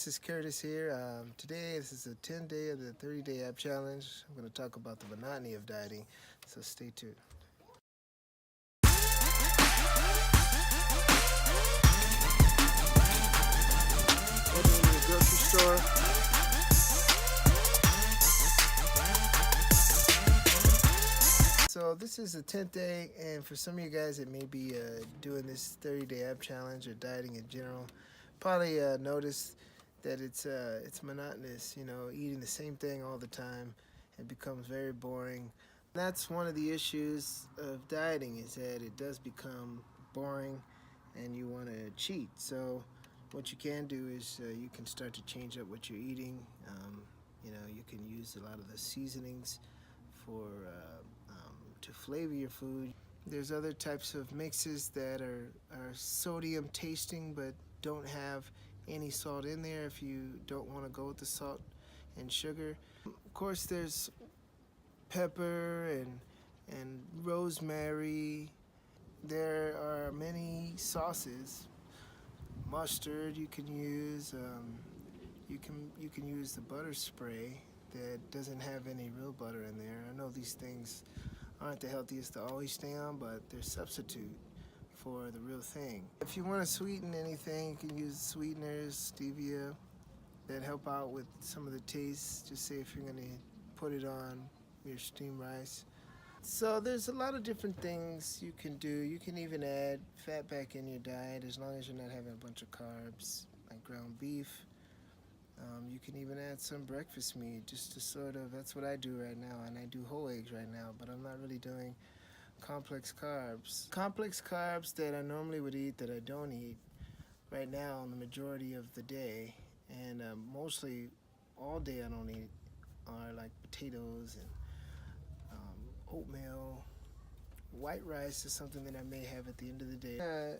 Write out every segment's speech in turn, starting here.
this is Curtis here. Today, this is the 10-day of the 30-day ab challenge. I'm going to talk about the monotony of dieting, so stay tuned. Heading into the grocery store. So this is the 10th day, and for some of you guys that may be doing this 30-day ab challenge or dieting in general, probably noticed that it's monotonous. You know, eating the same thing all the time, it becomes very boring. That's one of the issues of dieting, is that it does become boring, and you want to cheat. So what you can do is you can start to change up what you're eating. You know, you can use a lot of the seasonings for to flavor your food. There's other types of mixes that are sodium tasting but don't have any salt in there if you don't want to go with the salt and sugar. Of course, there's pepper and rosemary. There are many sauces. Mustard you can use. You can use the butter spray that doesn't have any real butter in there. I know these things aren't the healthiest to always stay on, but they're substitute for the real thing. If you want to sweeten anything, you can use sweeteners, stevia, that help out with some of the taste. Just say if you're going to put it on your steamed rice. So there's a lot of different things you can do. You can even add fat back in your diet as long as you're not having a bunch of carbs, like ground beef. You can even add some breakfast meat just to that's what I do right now, and I do whole eggs right now, but I'm not really doing complex carbs. Complex carbs that I normally would eat that I don't eat right now on the majority of the day, and mostly all day I don't eat, are like potatoes and oatmeal. White rice is something that I may have at the end of the day.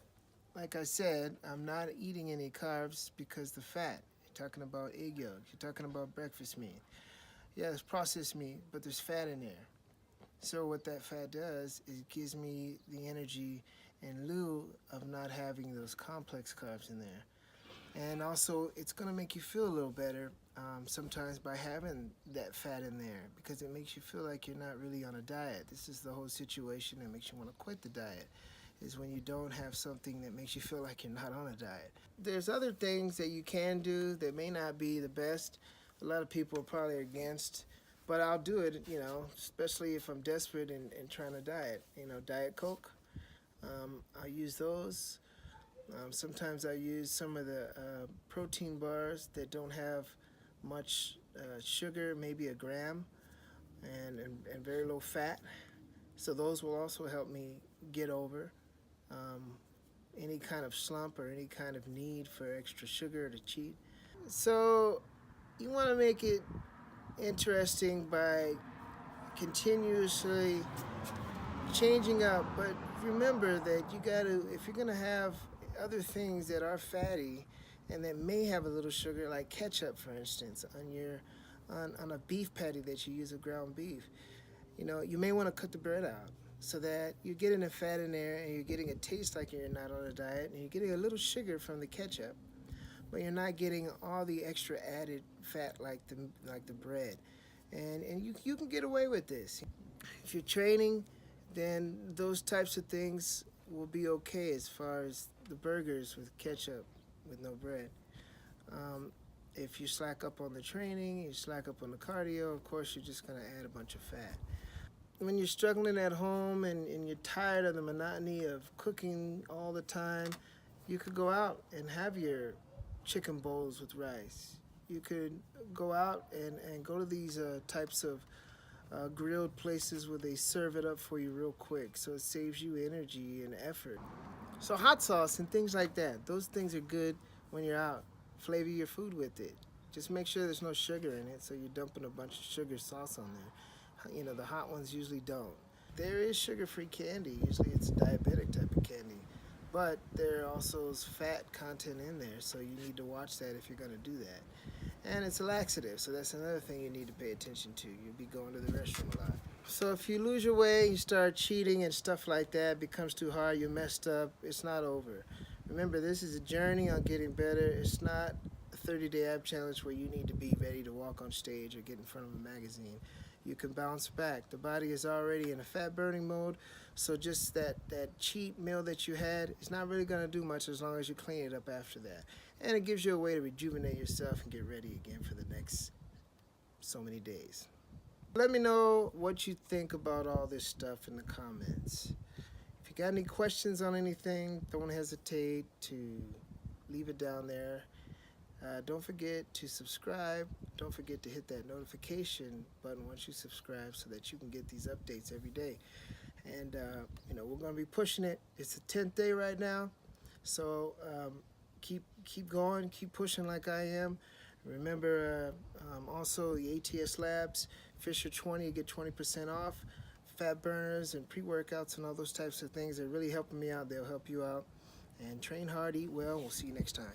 Like I said, I'm not eating any carbs because the fat. You're talking about egg yolk, you're talking about breakfast meat. Yeah, it's processed meat, but there's fat in there. So what that fat does is it gives me the energy in lieu of not having those complex carbs in there. And also, it's going to make you feel a little better sometimes by having that fat in there, because it makes you feel like you're not really on a diet. This is the whole situation that makes you want to quit the diet, is when you don't have something that makes you feel like you're not on a diet. There's other things that you can do that may not be the best. A lot of people are probably against, but I'll do it, you know, especially if I'm desperate and trying to diet. You know, Diet Coke, I'll use those. Sometimes I use some of the protein bars that don't have much sugar, maybe a gram, and very low fat. So those will also help me get over any kind of slump or any kind of need for extra sugar to cheat. So you want to make it interesting by continuously changing up, but remember that you gotta, if you're gonna have other things that are fatty and that may have a little sugar, like ketchup for instance, on a beef patty that you use of ground beef, you know, you may want to cut the bread out so that you're getting the fat in there and you're getting a taste like you're not on a diet, and you're getting a little sugar from the ketchup, but you're not getting all the extra added fat like the bread. And you can get away with this. If you're training, then those types of things will be okay, as far as the burgers with ketchup with no bread. If you slack up on the training, you slack up on the cardio, of course you're just going to add a bunch of fat. When you're struggling at home and you're tired of the monotony of cooking all the time, you could go out and have your chicken bowls with rice. You could go out and go to these types of grilled places where they serve it up for you real quick, so it saves you energy and effort. So hot sauce and things like that, those things are good when you're out. Flavor your food with it. Just make sure there's no sugar in it, so you're dumping a bunch of sugar sauce on there. You know, the hot ones usually don't. There is sugar-free candy. Usually it's diabetic type of candy, but there also is fat content in there, so you need to watch that if you're going to do that. And it's a laxative, so that's another thing you need to pay attention to. You'll be going to the restroom a lot. So if you lose your weight, you start cheating and stuff like that, becomes too hard, you're messed up, it's not over. Remember, this is a journey on getting better. It's not a 30-day ab challenge where you need to be ready to walk on stage or get in front of a magazine. You can bounce back. The body is already in a fat burning mode, so just that cheat meal that you had is not really going to do much as long as you clean it up after that. And it gives you a way to rejuvenate yourself and get ready again for the next so many days. Let me know what you think about all this stuff in the comments. If you got any questions on anything, don't hesitate to leave it down there. Don't forget to subscribe. Don't forget to hit that notification button once you subscribe so that you can get these updates every day. And we're going to be pushing it. It's the 10th day right now, so keep going, keep pushing like I am. Remember, also the ATS Labs, Fisher 20, you get 20% off. Fat burners and pre-workouts and all those types of things. They're really helping me out. They'll help you out. And train hard, eat well. We'll see you next time.